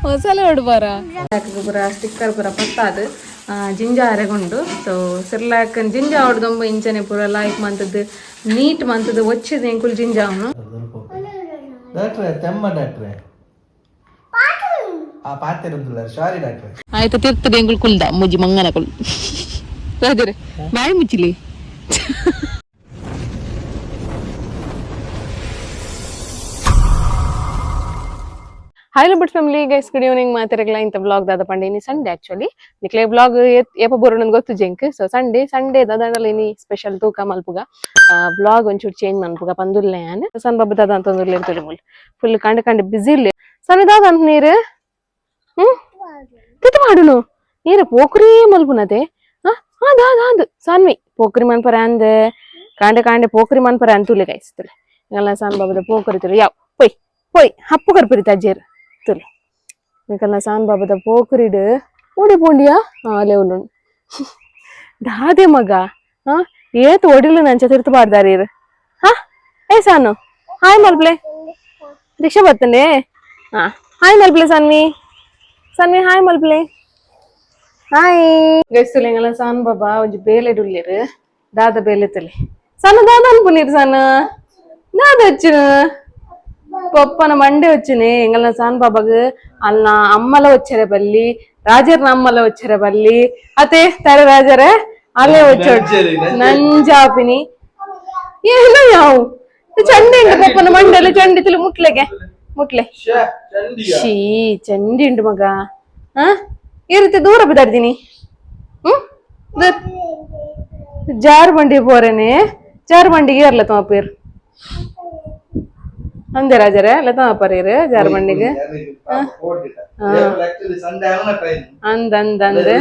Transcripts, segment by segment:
ಮಸಾಲೆ ಹೊಡ್ಬಾರ ಪೂರ ಸ್ಟಿಕ್ಕರ್ ಪೂರ ಪತ್ತಾದು ಜಿಂಜ ಅರೆಗೊಂಡು ಸೊ ಸಿರ್ಲಾಕ್ ಜಿಂಜ ಹೊಡ್ದೊಂಬ ಇಂಚನೆ ಪೂರ ಲಾಯ್ಕ್ ಮಂತದ್ದು ನೀಟ್ ಮಂತದ್ದು ಒಚ್ಚಿದ ಎಂಕುಲ್ ಜಿಂಜ ಅವನು ಆಯ್ತು ತಿರ್ತದೆ ಎಂಕುಲ್ ಕುಲ್ದ ಮುಜಿ ಮಂಗನ ಕುಲ್ ಬಾಯಿ ಮುಚ್ಚಿಲಿ hi but family guys good evening ಮಾತಿರಗಲ ಇಂಥ ಬ್ಲಾಗ್ ದಾದ ಪಂಡೇನಿ ಸಂಡೇ ಆಕ್ಚುಲಿ ನಿಕ್ಲೆ ಬ್ಲಾಗ್ ಏಪ ಬೋರೋಣ ಗೊತ್ತು ಜೆಂಕ್ ಸೊ ಸಂಡೇ ದಾದಾಂಡಲ ಇನಿ ಸ್ಪೆಷಲ್ ತೂಕ ಮಲ್ಪುಗ ಬ್ಲಾಗ್ ಒಂಚೂರು ಚೇಂಜ್ ಮನ್ಪುಗ ಪಂದುಲ್ಲೆ ಆನ್ ಸಣ್ಣ ಬಾಬು ದಾದ ಅಂತ ಒಂದು ಇರ್ತದೆ ಫುಲ್ ಕಂಡು ಬಿಸಿ ಇರ್ಲಿ ಸಣ್ಣ ದಾದ ಅಂತ ನೀರು ತಿತ್ತು ಮಾಡುನು ನೀರು ಪೋಖ್ರಿ ಮಲ್ಪುನತೆ ಅದು ಸಣ್ಣ ಪೋಖ್ರಿ ಮನ್ಪರ ಅಂದ ಕಾಂಡೆ ಪೋಖ್ರಿ ಮನ್ಪರ ಅಂತುಲೆ ಗೈಸ್ತಲೆ ಎಲ್ಲ ಸಣ್ಣ ಬಾಬುದ ಪೋಖ್ರಿ ತುಲೆ ಯಾವ ಪೊಯ್ ಹಪ್ಪು ಕರ್ಪಿರಿ ತಜ್ಜೇರು ತುಲೆ ನಿಕಲ್ಲ ಸಾನ್ ಬಾಬದ ಪೋಕರಿಡ್ ಓಡಿ ಪೋಂಡಿಯಾ ಅಲೆ ಉಂಡು ದಾದೆ ಮಗ ಏತು ಒಡಿಲು ನಂಚ ತಿರ್ತಬಾರ್ದಾರಿ ಏ ಸಾನು ಹಾಯ್ ಮಲ್ಪ್ಲೆ ರಿಕ್ಷಾ ಬರ್ತಂಡೆ ಹಾಯ್ ಮಲ್ಪ್ಲೆ ಸನ್ವಿ ಹಾಯ್ ಮಲ್ಪ್ಲೆ ಹಾಯ್ ಗೈಸ್ತುಲೆಂಗಲ್ಲ ಸಾನ್ ಬಾಬಾ ಒಂಜಿ ಬೇಲೆ ಡುಲ್ಲೇರು ದಾದ ಬೇಲೆ ತುಲೆ ಸಣ್ಣ ದಾದ ಅನ್ಪುನೀರು ಸಣ್ಣ ದಾದ వచ్చిను ಪಪ್ಪನ ಮಂಡೆ వచ్చినే ఎంగల సాన్ బాబాకు అన్న అమ్మల వచ్చారే బల్లి రాజర్న అమ్మల వచ్చారే బల్లి అతే తర రాజరే అలే వచ్చాడు నంజాపిని ఏలో యావు చండి ఇంక పప్పన మండలు చండితులు ಮುಟ್ಲೆ ಶೀ ಚಂಡಿ ಉಂಟು ಮಗ ಈ ರೀತಿ ದೂರ ಬಿದ್ದಾಡ್ತೀನಿ ಜಾರ್ ಬಂಡಿ ಪೋರೇನೆ ಜಾರ್ ಬಂಡಿಗೆ ಇರ್ಲ ತಮ್ಮ ಪೇರು ಅಂದೆ ರಾಜರೇ ಅಲ್ಲ ತಮ್ಮ ಪರೀರು ಜಾರ್ ಬಂಡಿಗೆ ಅಂದಂದೆ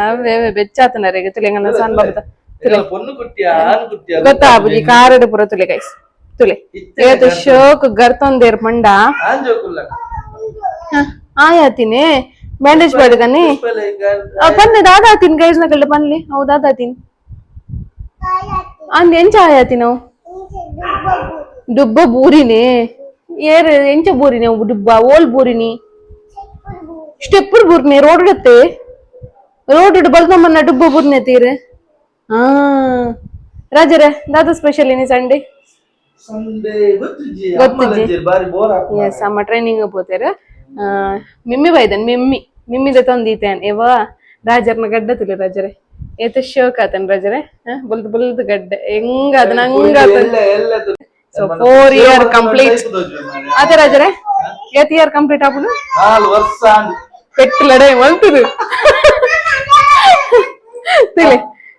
ಅವೇ ಬೆಚ್ಚಾತನರಿಗೆ ತುಲೆಂಗನ ಸಾನ್ ಬಾಬುದ ಗೊತ್ತಾ ಬುಜಿ ಕಾರಡು ಪುರ ತುಲೆ ಕೈಸ್ ತುಲೆ ಏತು ಶೋಕ್ ಗರ್ತೊಂದೇರ್ ಪಂಡ ಆಯಾತಿನಿ ಬ್ಯಾಂಡೇಜ್ ಪಡ್ಗನಿ ಪನ್ನೆ ದಾದಾತಿನ್ ಗೈಸ್ ನಕಲ್ಲೆ ಪನ್ಲಿ ಅವು ದಾದಾತಿನ್ ಅಂದ್ ಎಂಚ ಆಯಾತಿನವು ಡುಬ್ಬ ಬೂರಿನಿ ಏರ್ ಎಂಚ ಬೂರಿನಿ ಅವು ಡುಬ್ಬ ಓಲ್ ಬೂರಿನಿ ಸ್ಟೆಪ್ಪರ್ ಬೂರ್ನಿ ರೋಡ್ ಇಡತ್ತೆ ರೋಡ್ ಇಡು ಬಲ್ತಮ್ಮನ್ನ ಡುಬ್ಬ ಬೂರ್ನಿ ತೀರ್ ರಾಜರೇ ದಾದ ಸ್ಪೆಷಲ್ ಏನಿ ಸಂಡೇ ಗೊತ್ತುಜಿ ಎಸ್ ಅಮ್ಮ ಟ್ರೈನಿಂಗ್ ಪೋತೇರ ಮಿಮ್ಮಿ ಬೈದನ್ ಮಿಮ್ಮಿದ ತಂದೀತೇನ್ ಏವ ರಾಜರ್ನ ಗಡ್ಡ ತುಲಿ ರಾಜರೇ ಏತ ಶೋಕ್ ಆತನ್ ರಾಜರೇ ಬಲ್ದ್ ಗಡ್ಡೆ ಹೆಂಗ ಅದನ್ನ ಹಂಗ ಸೊ 4 year ಕಂಪ್ಲೀಟ್ ಆತ ರಾಜರೇ ಏತ್ ಇಯರ್ ಕಂಪ್ಲೀಟ್ ಆಗ್ಬಿಡು 4 ವರ್ಷ ಪೆಟ್ಟಲಡೆ ಮಲ್ತದು ತಿಳಿ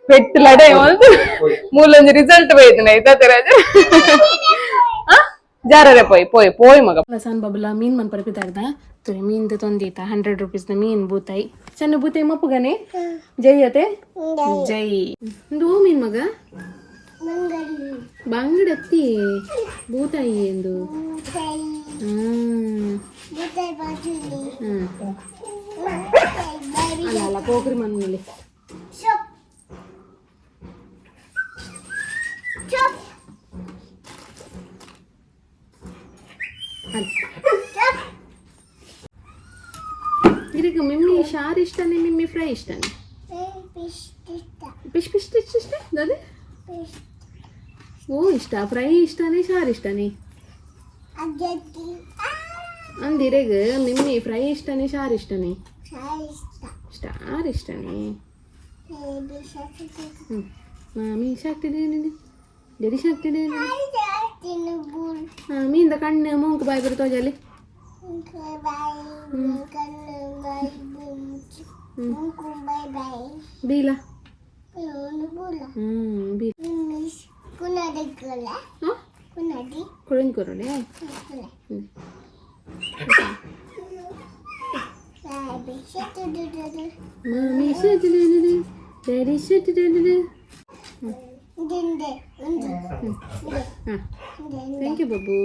ಪೆಟ್ಟಲಡೆ ಮಲ್ತು ಮೂಲೊಂದು ರಿಸಲ್ಟ್ ಬೈದನ ಐತಾತೆ ರಾಜ ಜಾರರೆ ಪೋಯ್ ಮಗ ಸಾನ್ ಬಾಬುಲ ಮೀನ್ ಮನ್ ಪರಪಿತಾಡ್ದ ತುರಿ ಮೀನ್ ತೊಂದೀತ 100 rupees ದ ಮೀನ್ ಬೂತಾಯಿ ಸಣ್ಣ ಬೂತಾಯಿ ಮಪ್ಪುಗನೆ ಜೈ ಅತೆ ಜೈ ಒಂದು ಮೀನ್ ಮಗ ಬಂಗಡತ್ತಿ ಬೂತಾಯಿ ಎಂದು ಅಲ್ಲ ಪೋಖ್ರಿ ಮಣ್ಣಲ್ಲಿ ಇದಕ್ಕೆ ಮಿಮ್ಮಿ ಶಾರ್ ಇಷ್ಟನೇ ಮಿಮ್ಮಿ ಫ್ರೈ ಇಷ್ಟನೇ ಫಿಶ್ ಇಷ್ಟ ಅದೇ ಓ ಇಷ್ಟ ಫ್ರೈ ಇಷ್ಟನೇ ಶಾರ್ ಇಷ್ಟನೇ ಅಂದಿರೆಗ ಮಿಮ್ಮಿ ಫ್ರೈ ಇಷ್ಟನೇ ಶಾರ್ ಇಷ್ಟನೇ ಸ್ಟಾರ್ ಇಷ್ಟನೇ ಮಾಮಿ ಶಾಕ್ತಿದ್ದೇನೆ ಜಡಿ ಶಾಕ್ತಿದ್ದೇನೆ ಮೀಂದ ಕಣ್ಣು ಮೂಗು ಬಾಯಿ ಬರ್ತಾವ ಜಲ್ಲಿ ಬೀಲಾ ಕುಳಿನ್ ಕೊರಡೆ ಮಾಮಿ ಶಾಕ್ತಿದ್ದೇನೆ ಡ್ಯಾಡಿ ಶಾಕ್ತಿದ್ದೇನೆ ಥ್ಯಾಂಕ್ ಯು ಬಾಬು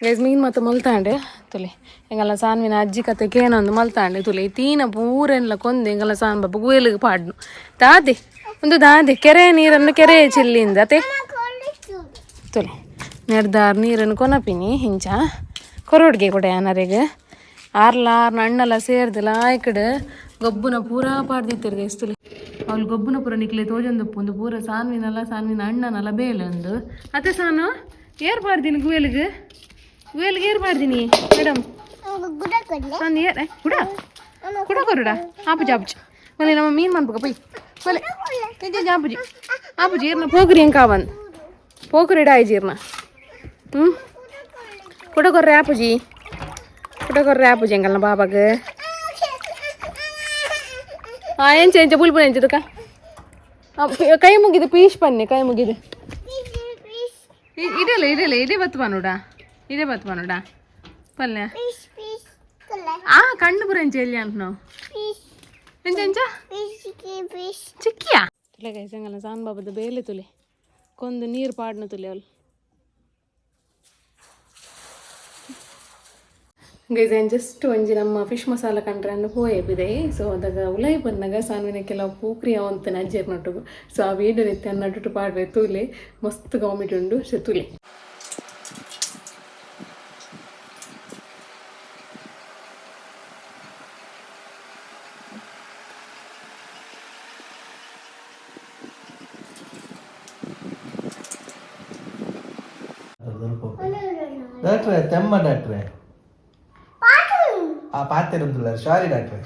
ಗೈಸ್ ಮೀನು ಮತ್ತು ಮಲ್ತಾಂಡೆ ತುಲೆ ಎಂಗಲ್ಲ ಸಾನ್ವಿನ ಅಜ್ಜಿ ಕತೆಗೆ ಏನೊಂದು ಮಲ್ತಾಂಡೆ ತುಲೆ ತೀನ ಪೂರೆಲ್ಲ ಕೊಂದು ಎಂಗಲ್ಲ ಸಾನ್ ಬಾಬು ಗುಯಲಿಗೆ ಪಾಡ್ನು ತಾದೆ ಒಂದು ದಾದೆ ಕೆರೆ ನೀರನ್ನು ಕೆರೆ ಚೆಲ್ಲಿಂದ ಅತ್ತೆ ತೊಲೆ ನೆಡ್ದಾರ್ ನೀರನ್ನು ಕೊನಪಿನಿ ಹಿಂಚ ಕೊರೋಡ್ಗೆ ಕೊಡೆ ಅನರೆಗೆ ಆರ್ಲಾರ್ ನಣ್ಣೆಲ್ಲ ಸೇರ್ದಿಲ್ಲ ಆಯ್ಕಡೆ ಗೊಬ್ಬುನ ಪೂರಾ ಪಾಡ್ದಿತ್ತಿರ್ಗೆ ಇಸ್ತಲೆ ಅವ್ಳು ಗೊಬ್ಬುನ ಪೂರ ನಿಕ್ಲೆ ತೋಜಂದಪ್ಪುಂದು ಪೂರ ಸಾನ್ವಿನ ಅಣ್ಣನಲ್ಲ ಬೇಲಂದು ಅತ್ತೆ ಸಾನು ಏರ್ ಪಾಡ್ದೀನಿ ಗುವೇಲಿಗೆ ಏರ್ ಪಾಡ್ದೀನಿ ಮೇಡಮ್ ಸಾನು ಏರ್ ಕುಡ ಕುಡ ಕೊರುಡ ಆಪುಜಿ ಆಪುಜಿ ಮನೆ ನಮ್ಮ ಮೀನು ಮಾಡ್ಬೇಕ ಪೈ ಮಲೆ ನಿಜ ಆಪುಜಿ ಆಪುಜಿ ಏರ್ನ ಪೋಕರಿ ಹೆಂಗೆ ಕಾವಂದು ಪೋಕರಿ ಇಡಾಯಿ ಜೀರ್ನ ಕುಡ ಕೊರ್ರೆ ಆಪುಜಿ ಎಂಗಲ್ನ ಬಾಬಾಗ ಎಂಚ ಪುಲ್ಪುನ ಎಂಚದಕ್ಕ ಕೈ ಮುಗಿದು ಪೀಶ್ ಪನ್ನೆ ಕೈ ಮುಗಿದು ಇಡೇ ಬತ್ತು ಬಾನುಡ ಪಲ್ಯ ಕಣ್ಣು ಪುರ ಎಂಚ ಎಲ್ಲಿ ಅಂತ ನಾವು ಎಂಚ ಚಿಕ್ಕಿಯಾ ತುಲೆ ಕೈಸಂಗಲ್ಲ ಸಾನ್ ಬಾಬದ ಬೇಲೆ ತುಲೆ ಕೊಂದು ನೀರು ಪಾಡ್ನ ತುಲೆ ಅವಳು ಗೈಸ್ ಜಸ್ಟ್ ಒಂಜಿ ನಮ್ಮ ಫಿಶ್ ಮಸಾಲ ಕಂಡ್ರೆ ಅಂದು ಹೋಯಬಿದೆ ಸೊ ಅದಾಗ ಉಲಾಯಿ ಬಂದಾಗ ಸಾನ್ವಿನ ಕೆಲವು ಪೂಕ್ರಿ ಅವಂತ ಅಜ್ಜರ್ ನಟು ಸೊ ಆ ವೀಡಿಯೋ ರೀತಿ ಅನ್ನಟ್ಟು ಪಾಡ್ರೆ ತೂಲೆ ಮಸ್ತ್ ಕಾಮಿಡಿ ಉಂಡು ಸೊ ತುಲೆ ಡಾಕ್ಟ್ರೆ ತೆಮ್ಮ ಡಾಕ್ಟ್ರೆ ಆ ಪಾತಿರುದಿಲ್ಲ ಸಾರಿ ಡಾಕ್ಟ್ರೆ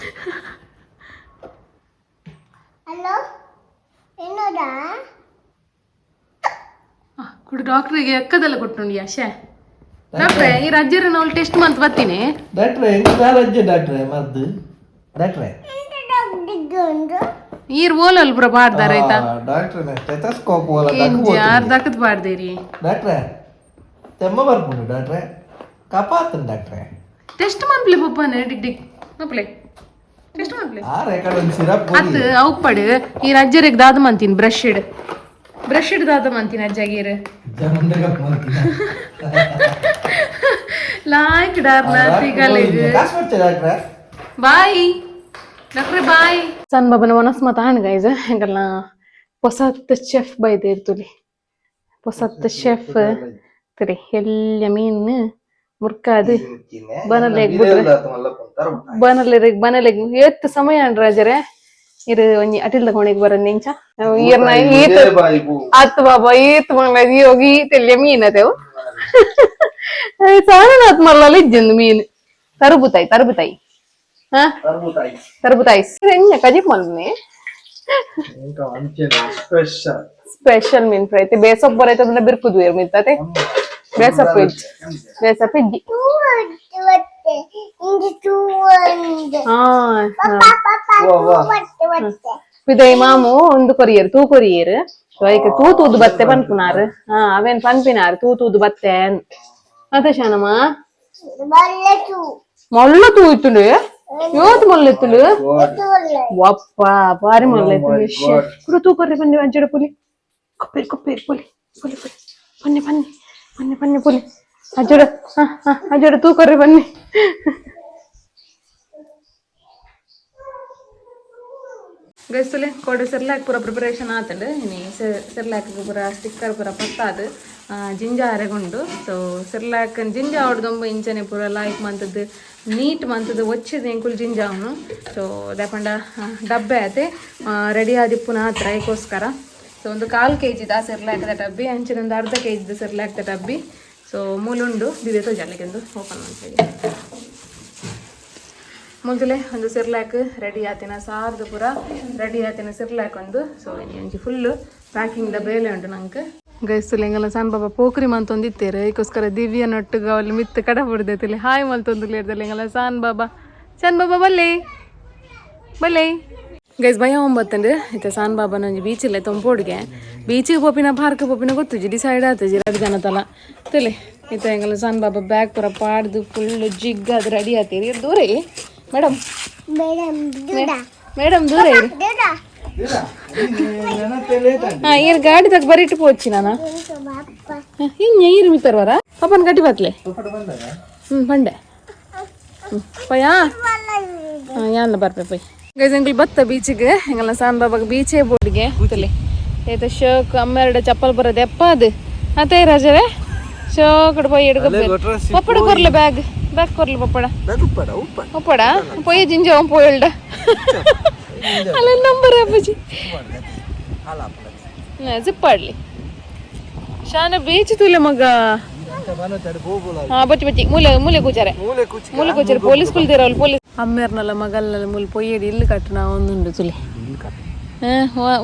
ಹಲೋ ಏನೋದಾ ಕುಡು ಡಾಕ್ಟ್ರಿಗೆ ಎಕ್ಕದೆಲ್ಲ ಕೊಟ್ಟುಂಡಿ ಶೇ ಡಾಕ್ಟ್ರೆ ಈ ರಜ್ಜರ ನಾವು ಟೆಸ್ಟ್ ಮಂತ್ ಬರ್ತೀನಿ ಡಾಕ್ಟ್ರೆ ಎಂತ ರಜ್ಜೆ ಡಾಕ್ಟ್ರೆ ಮದ್ದು ಡಾಕ್ಟ್ರೆ ಈರ್ ಓಲಲ್ ಪುರ ಪಾಡ್ದಾರ ಆಯ್ತಾ ಡಾಕ್ಟ್ರೆ ಸ್ಟೆಥೋಸ್ಕೋಪ್ ಓಲ ಯಾರು ದಕ್ಕದ್ ಪಾಡ್ದೇರಿ ಡಾಕ್ಟ್ರೆ ತೆಮ್ಮ ಬರ್ಕೊಂಡು ಡಾಕ್ಟ್ರೆ ಕಪಾತನ್ ಡಾಕ್ಟ್ರೆ ಟೆಸ್ಟ್ ಮಂತ್ಲಿ ಪಪ್ಪನೆ ಡಿಗ್ ಮಪ್ಲೆ ಟೆಸ್ಟ್ ಮಂತ್ಲಿ ಆ ರೆಕಾರ್ಡ್ ಒಂದು ಸಿರಪ್ ಅತ್ತು ಅವು ಪಡು ಈ ರಜ್ಜರಿಗೆ ದಾದ ಮಂತೀನಿ ಬ್ರಷ್ ಇಡ್ ದಾದ ಮಂತೀನಿ ಅಜ್ಜಾಗೀರ್ ಜಮಂಡಗ ಮಾಡ್ತೀನಿ ಲಾಯ್ಕ್ ಡಾರ್ನ ತಿಗಲಿಗೆ ಕಾಸು ಮಾಡ್ತೀರಾ ಡಾಕ್ಟ್ರೆ ಬಾಯ್ ಡಾಕ್ಟ್ರೆ ಬಾಯ್ ಸಣ್ಣ ಬಾಬನ ಮನಸ್ ಮತ ಹಣ ಗೈಸ್ ಹೆಂಗಲ್ಲ ಹೊಸತ್ ಚೆಫ್ ಬೈದೆ ಇರ್ತುಲಿ ಹೊಸತ್ ಚೆಫ್ ತರಿ ಎಲ್ಲ ಮೀನು ಮುರ್ಕಾದು ಬನಲೆಗ್ ಎತ್ತು ಸಮಯ ಅನ್ರಾಜರೆ ಇರು ಒಂಜಿ ಅಟಿಲ್ ತಗೊಂಡಿಗೆ ಬರೋದು ನಿಂಚ ಈರ್ನ ಈತ ಆತ್ ಬಾಬಾ ಈತ್ ಮಂಗ್ಲ ಯೋಗಿ ಈತೆಲ್ಲ ಮೀನ್ ಅದೇವು ಸಾರನಾಥ್ ಮಲ್ಲಲ್ಲಿ ಇಜ್ಜಂದು ಮೀನು ತರಬುತಾಯಿ ಹಾ ತರಬುತಾಯಿ ಹೆಂಗ ಕಜಿಪ್ ಮಲ್ಮಿ ಸ್ಪೆಷಲ್ ಮೀನ್ ಫ್ರೈ ಐತೆ ಬೇಸೊಬ್ಬ ಬರೈತೆ ಅದನ್ನ ಬಿರ್ಕುದು ಮಿತ್ತತೆ ಬೇಸಪ್ಪಿಜ್ಜಿ ಪಿದೈ ಮಾಮು ಒಂದು ಕೊರಿಯರ್ ತೂ ಕೊರಿಯರ್ ಐಕೆ ತೂದು ಬತ್ತೆ ಪನ್ಪುನಾರು ಅವೇನ್ ಪನ್ಪಿನಾರು ತೂದು ಬತ್ತೆ ಮತ್ತೆ ಶಾನಮ್ಮ ಮೊಲ್ಲ ತೂ ಇತ್ತುಂಡು ಯೋತ್ ಮೊಲ್ಲ ಇತ್ತುಂಡು ಒಪ್ಪ ಬಾರಿ ಮೊಲ್ಲ ಇತ್ತು ಪುರ ತೂ ಕೊರ್ರಿ ಬನ್ನಿ ಅಂಜಡ ಪುಲಿ ಕೊಪ್ಪೇರಿ ಪುಲಿ ಬನ್ನಿ ಪುಲಿ ಅಜ್ಜೋಡ ತೂ ಕೊರ್ರಿ ಬನ್ನಿ ಗೈಸ್ತಲೆ ಕೋಡೆ ಸೆರ್ಲಾಕ್ ಪೂರ ಪ್ರಿಪರೇಷನ್ ಆತಂಡು ಇನಿ ಸೆರ್ಲಾಕ್ ಪೂರ ಸ್ಟಿಕ್ಕರ್ ಪೂರ ಪತ್ತಾದು ಜಿಂಜ ಅರೆಗೊಂಡು ಸೊ ಸೆರ್ಲಾಕ್ ಜಿಂಜ ಹೊಡ್ದೊಂಬ ಇಂಚನೆ ಪೂರ ಲಾಯ್ಕ್ ಮಂತದ್ದು ನೀಟ್ ಮಂತದ್ದು ಒಚ್ಚಿದ ಎಂಕುಲ್ ಜಿಂಜ ಅವನು ಸೊ ದಪಂಡ ಡಬ್ಬೆ ಆತೆ ರೆಡಿ ಆದಿಪ್ಪುನ ಹತ್ರ ಏಕೋಸ್ಕರ ಸೊ ಒಂದು 1/4 kg ಸೆರ್ಲಾಕ್ದ ಡಬ್ಬಿ ಅಂಚಿನೊಂದು 1/2 kg ಸೆರ್ಲಾಕ್ದ ಡಬ್ಬಿ ಸೊ ಮೂಲುಂಡು ದಿದೆ ತೋಜಾಲಿಗೆಂದು ಓಪನ್ ಮಾಡ್ತೀವಿ ಮೊದಲೇ ಒಂದು ಸೆರ್ಲಾಕ್ ರೆಡಿ ಆತಿನ ಸಾರ್ದು ಪೂರ ರೆಡಿ ಆತಿನ ಸೆರ್ಲಾಕ್ ಒಂದು ಸೊ ಇಂಚಿ ಫುಲ್ಲು ಪ್ಯಾಕಿಂಗ್ದ ಬೇಲೆ ಉಂಟು ನಂಗೆ ಗೈಸ್ತಲೆ ಹೆಂಗಲ್ಲ ಸಣ್ಣ ಬಾಬಾ ಪೋಖ್ರಿ ಮಂತೊಂದಿತ್ತೇರು ಅದಕ್ಕೋಸ್ಕರ ದಿವ್ಯ ನೊಟ್ಟಿಗೆ ಅಲ್ಲಿ ಮಿತ್ತು ಕಡ ಬಿಡ್ದೈತಿಲ್ಲ ಹಾಯ್ ಮಲ್ತೊಂದು ಲೇಡ್ದಲ್ಲಿ ಹೆಂಗಲ್ಲ ಸಣ್ಣ ಬಾಬಾ ಬಲ್ಲೆ ಗೈಸ್ ಭಯ ಒಂಬತ್ತಂಡು ಇತ್ತೆ ಸಾನ್ ಬಾಬನ ಒಂಜಿ ಬೀಚಿಲ್ಲ ತೊಂಪೋಡ್ಗೆ ಬೀಚಿಗೆ ಪೋಪಿನ ಪಾರ್ಕ್ ಪೋಪಿನ ಗೊತ್ತುಜಿ ಡಿಸೈಡ್ ಆತಜಿ ರಡ್ ಜನ ತಲ ತಲೆ ಇತ್ತೆ ಹೆಂಗಲ್ಲ ಸಾನ್ ಬಾಬಾ ಬ್ಯಾಗ್ ಪೂರ ಪಾಡ್ದು ಫುಲ್ ಜಿಗ್ ಅದು ರೆಡಿ ಆತೀರಿ ದೂರ ಇರಿ ಮೇಡಮ್ ದೂರ ಇರಿ ಈರ್ ಗಾಡಿ ತಗ ಬರಿಟ್ಟು ಪೋಚಿ ನಾನು ಈರು ಮಿತ್ತರ್ವರ ಪಪ್ಪನ ಗಟ್ಟಿ ಬತ್ಲೆ ಬಂಡೆ ಪಯ್ಯಾ ಯಾನ ಬರ್ಪೆ ಪೈ ಗೈಸ್ ಎಂಕಲ್ ಬತ್ತ ಬೀಚಿಗೆ ಎಂಗಲ್ನ ಸಾನ್ ಬಾಬಾಗ ಬೀಚೇ ಬೋರ್ಡ್ಗೆ ತಲೆ ಏತ ಶೋಕ್ ಅಮ್ಮೆರಡ ಚಪ್ಪಲ್ ಬರೋದು ಎಪ್ಪ ಅದು ಅತ್ತೆ ರಾಜರೇ ಶೋಕಡ್ ಪೋಯಿ ಎಡ್ಕೊಬೇಕು ಪಪ್ಪಡ ಕೊರ್ಲೆ ಬ್ಯಾಗ್ ಕೊರ್ಲೆ ಪಪ್ಪಡ ಪಪ್ಪಡ ಪೊಯ್ಯ ಜಿಂಜ ಪೋಯಲ್ಡ ಅಲ್ಲ ನಂಬರ್ ಅಪ್ಪಾಜಿ ಜಿಪ್ಪಾಡ್ಲಿ ಶಾನ ಬೀಚ್ ತುಲೆ ಮಗ ಹಾ ಬಚ್ಚಿ ಮೂಲೆ ಕೂಚಾರೆ ಪೊಲೀಸ್ ಕುಲ್ದಿರವಲ್ ಪೊಲೀಸ್ ಅಮ್ಮೇರ್ನಲ್ಲ ಮಗಲ್ನಲ್ಲ ಮೂಲೆ ಪೊಯ್ಯಡಿ ಇಲ್ಲಿ ಕಟ್ಟಣ ಒಂದುಂಡು ತುಲೆ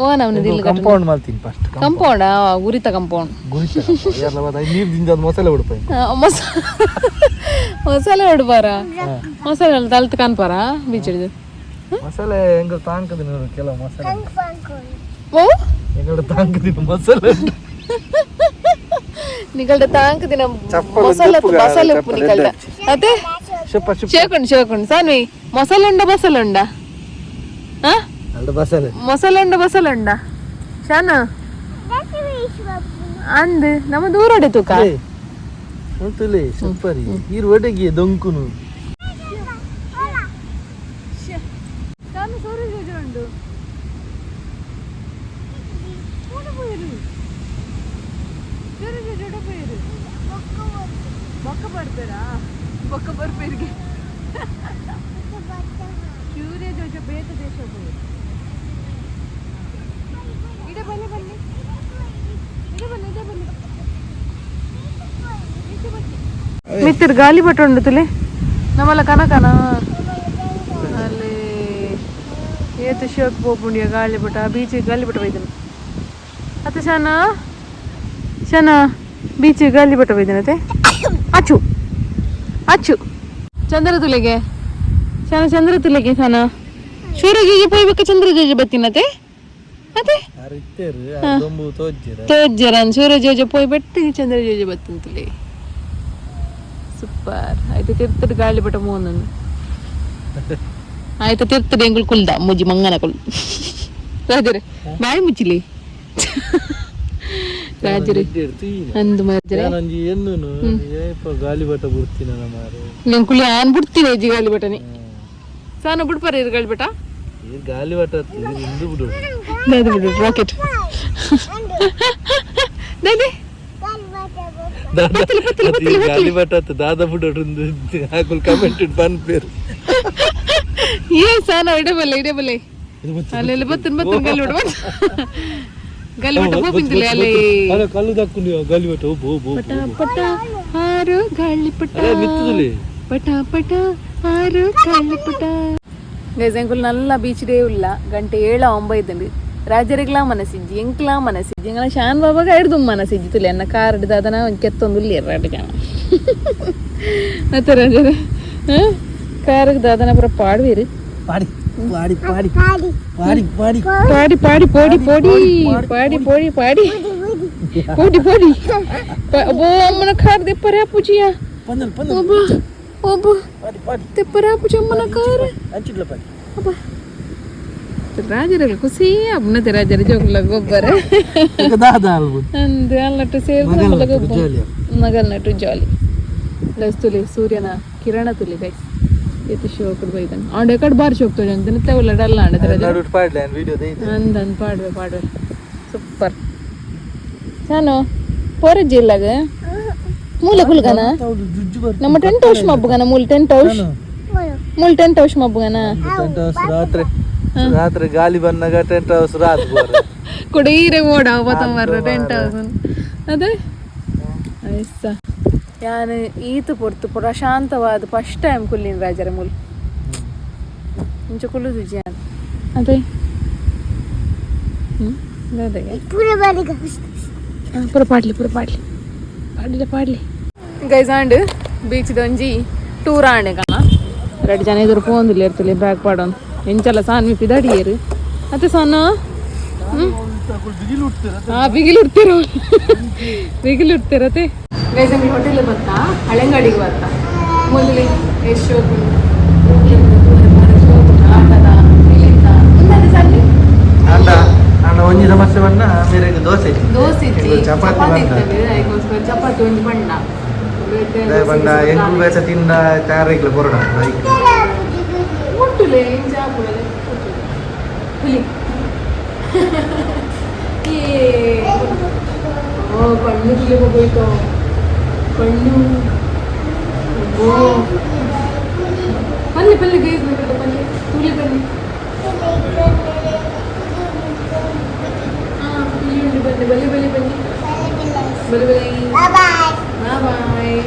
ಓನವನದು ಇಲ್ಲಿ ಕಾಂಪೌಂಡ್ ಮಾಡ್ತೀನಿ ಫಸ್ಟ್ ಕಂಪೌಂಡ್ ಉರಿತ ಕಂಪೌಂಡ್ ಮಸಾಲೆ ಉಡುಪ ಮಸಾಲೆ ಹೊಡ್ಬಾರ ಮಸಾಲೆ ತಲ್ತ ಕಾನ್ಪಾರ ಬೀಚ್ ಹಿಡಿದು ಮಸಾಲೆ ಹೆಂಗ ತಾಂಕದಿನ ಕೆಲವು ಮಸಾಲೆ ಓ ಹೆಂಗ ತಾಂಕದಿನ ಮಸಾಲೆ ನಿಗಲ್ದ ತಾಂಕ ದಿನ ಮಸಾಲೆ ಉಪ್ಪು ನಿಗಲ್ದ ಅದೇ ಶೇಕೊಂಡು ಸಾನ್ವಿ ಮಸಾಲೆ ಉಂಡ ಬಸಲೆ ಉಂಡ ಮಸಾಲೆ ಉಂಡ ಶಾನ ಅಂದ್ ನಮ್ಮ ದೂರ ತೂಕ ಸೂಪರ್ ಈ ಒಡೆಗೆ ದೊಂಕುನು ಬೊಕ್ಕ ಬರ್ಪೇರಿಗೆ ಸೂರ್ಯ ಜೋಜ ಬೇತ ದೇಶ ಇಡೆ ಬನ್ನಿ ಮಿತ್ತರ್ ಗಾಲಿ ಬಟ್ಟ ಉಂಡು ತುಲೆ ನಮ್ಮಲ್ಲ ಕನಕನ ಅಲ್ಲಿ ಏತು ಶೋಕ್ ಪೋಪುಂಡಿಯ ಗಾಳಿ ಬಟ್ಟ ಬೀಚಿಗೆ ಗಾಳಿ ಬಟ್ಟ ಬೈದನು ಅತ್ತ ಶಾನ ಬೀಚಿಗೆ ಗಾಳಿ ಬಟ್ಟ ಬೈದನತೆ ಅಚ್ಚು ಚಂದ್ರ ತುಲೆಗೆ ಚಂದ್ರ ತುಲೆಗೆ ಶಾನ ಸೂರ್ಯಜೋಜಿ ಪೋಯ್ಬೇಕ ಚಂದ್ರ ಜೋಜಿ ಬತ್ತಿನತೆ ಅದೇ ತೋಜ್ಜರನ್ ಸೂರ್ಯ ಜೋಜ ಪೋಯ್ ಬೆಟ್ಟಿಗೆ ಚಂದ್ರ ಜೋಜ ಬತ್ತಂತಲೇ ಸೂಪರ್ ಆಯ್ತು ತಿರ್ತದ ಗಾಳಿ ಬಟ ಮೋನನ್ನು ಆಯ್ತು ತಿರ್ತದ ಎಂಗುಲ್ ಕುಲ್ದ ಮುಜಿ ಮಂಗನ ಕುಲ್ ರಾಜರೇ ಬಾಯಿ ಮುಚ್ಚಿಲಿ ರಾಜರೇ ಅಂದು ಮಾಜರೇ ಗಾಳಿ ಬಟ ಬಿಡ್ತೀನಿ ನಾನು ಕುಲಿ ಆನ್ ಬಿಡ್ತೀನಿ ಅಜ್ಜಿ ಗಾಳಿ ಬಟನಿ ಸಾನ ಬಿಡ್ಪಾರ ಇದು ಗಾಳಿ ಬಟ ಗಾಳಿ ಬಟ ಹಿಂದು ಬಿಡು ಬಿಡು ರಾಕೆಟ್ ಗಾಳಿ ಬಟ ದಾದಾ ಬಿಡು ಹಾಕುಲ್ ಕಮೆಂಟ್ ಬನ್ ಪೇರು ಏ ಸಾನ ಇಡಬಲ್ಲೆ ಅಲ್ಲೆಲ್ಲ ಬತ್ತನ್ ಗಾಳಿ ಬಟ ಗಾಳಿ ಬಟ ಹೋಗ್ಬಿಂದಿಲ್ಲ ಅಲ್ಲಿ ಕಲ್ಲು ದಕ್ಕು ನೀವು ಗಾಳಿ ಬಟ ಪಟ ಪಟ ಹಾರು ಗಾಳಿ ಪಟ ಪಟ ಪಟ ಹಾರು ಗಾಳಿ ಪಟ ಗೈಸಂಕುಲ್ ನಲ್ಲ ಬೀಚ್ ಡೇ ಇಲ್ಲ ಗಂಟೆ 7:09 ರಾಜರಿಗ್ಲಾ ಮನಸ್ಸಿಜ್ಜಿ ಎಂಕ್ಲಾ ಮನಸ್ಸಿಜ್ಜಿ ಎಂಗಳ ಶಾನ್ ಬಾಬಾಗ ಹಿಡ್ದು ಮನಸ್ಸಿಜ್ಜಿ ತುಲೆ ಅನ್ನ ಕಾರ್ ಹಿಡ್ದು ಅದನ್ನ ಒಂದು ಕೆತ್ತೊಂದು ಇಲ್ಲಿ ಎರಡು ಜನ ಮತ್ತೆ ರಾಜರ ಕಾರ್ಗೆ ಅದನ್ನ ಪುರ ಪಾಡ್ವೇರು ಪಾಡಿ ಪಾಡಿ ಪಾಡಿ ಪಾಡಿ ಪಾಡಿ ಪಾಡಿ ಪಾಡಿ ಪೋಡಿ ಪೋಡಿ ಪಾಡಿ ಪೋಡಿ ಪಾಡಿ ಪೋಡಿ ಪೋಡಿ ಅಬ್ಬೋ ಅಮ್ಮನ ಕಾರ್ ದೆಪ್ಪರೆ ಪೂಜಿಯ ಪಂದಲ್ ಒಬ್ಬ ಒಬ್ಬ ಪಾಡಿ ಪಾಡಿ ದೆಪ್ಪರೆ ಪೂಜಿ ಅಮ್ಮನ ಕಾರ್ ಅಂಚಿಡ್ಲ ಪಾಡಿ ಅಬ್ಬ ರಾಜರ ಖುಷಿ ಅಬ್ಬನತೆ ರಾಜರ ಜೋಗ್ಲ ಗೊಬ್ಬರ ದಾದ ಅಲ್ಬು ಅಂದು ಅಲ್ಲಟ್ಟು ಸೇರ್ದು ಮಗಲ್ ನಟು ಜಾಲಿ ಲಸ್ ತುಲಿ ಸೂರ್ಯನ ಕಿರಣ ತುಲಿ ಗೈಸ್ ಏತು ಶೋಕಡ್ ಬೈದನ್ ಆಂಡೆ ಕಡ್ ಬಾರ್ ಶೋಕ್ ತುಳಿ ಅಂತ ನಿತ್ತವಲ್ಲ ಡಲ್ಲ ಆಂಡೆ ನಡುಟ್ ಪಾಡ್ಲೆ ವಿಡಿಯೋ ದೈತೆ ಅಂದನ್ ಪಾಡ್ವೆ ಸೂಪರ್ ಚಾನೋ ಪೋರಜ್ಜಿ ಇಲ್ಲಾಗ ಮೂಲೆ ಕುಲ್ಗನ ನಮ್ಮ ಟೆಂಟ್ ಹೌಸ್ ಮಬ್ಬಗನ ಮೂಲ ಟೆಂಟ್ ಹೌಸ್ ಮಬ್ಬಗನ ರಾತ್ರಿ ಗಾಳಿ ಬಂದಾಗ ಟೆಂಟ್ ಹೌಸ್ ರಾತ್ ಕೊಡೀರೆ ಓಡ ಅವತ್ತಂಬರ ಟೆಂಟ್ ಹೌಸ್ ಅದೇ ಐಸ ಯಾನು ಈತು ಪೊರ್ತು ಪ್ರಶಾಂತವಾದ ಫಸ್ಟ್ ಟೈಮ್ ಕುಲ್ಲಿನ ರಾಜರ ಮೂಲ ಇಂಚ ಕುಲ್ಲುದು ಜಾನ್ ಅದೇ ಪುರ ಪಾಡ್ಲಿ ಗೈಸ್ ಆಂಡ್ ಬೀಚ್ ಒಂಜಿ ಟೂರ್ ಆಂಡೆ ಕಣ 2 ಜನ ಎದುರು ಪೋಂದಿಲ್ಲ ಇರ್ತಲಿ ಬ್ಯಾಗ್ ಪಾಡೋನ್ ಎಂಚಲ್ಲ ಸಾನ್ ಮಿ ಪಿದಾಡಿಯರು ಮತ್ತೆ ಸಾನ ಬಿಗಿಲಿಡ್ತಿರತ್ತೆ ಗೈಸ್ ಅಂಗಡಿ ಹೋಟೆಲ್ ಬರ್ತಾ ಹಳೆಂಗಾಡಿಗೆ ಬರ್ತಾ ಮೊದಲೇ ಎಷ್ಟು ಆಟದ ಅಣ್ಣ ಒಂಜಿ ಸಮಸ್ಯೆ ಬಣ್ಣ ಬೇರೆ ದೋಸೆ ಚಪಾತಿ ಒಂದು ಬಣ್ಣ ಬಣ್ಣ ಎಂಟು ಬೇಸ ತಿಂದ ತಯಾರಿಕ್ಲ ಕೊರೋಣ What? ಮುಟ್ಟುಲೆ ಹುಲಿ ಕಣ್ಣು ಹುಲಿ ಹೋಗೋಯ್ತು ಕಣ್ಣು ಪಲ್ಲೆ ಗೈಸ್ ನೋಡ್ಬೇಕು ಪಲ್ಲೆ ಹುಲಿ ಬನ್ನಿ ಹುಲಿ ಉಂಟು ಬನ್ನಿ ಬಲ್ಲಿ ಬಲ್ಲಿ ಬನ್ನಿ ಬಲ್ಲಿ ಬಲ್ಲಿ ಬಾಯ್ ಬಾಯ್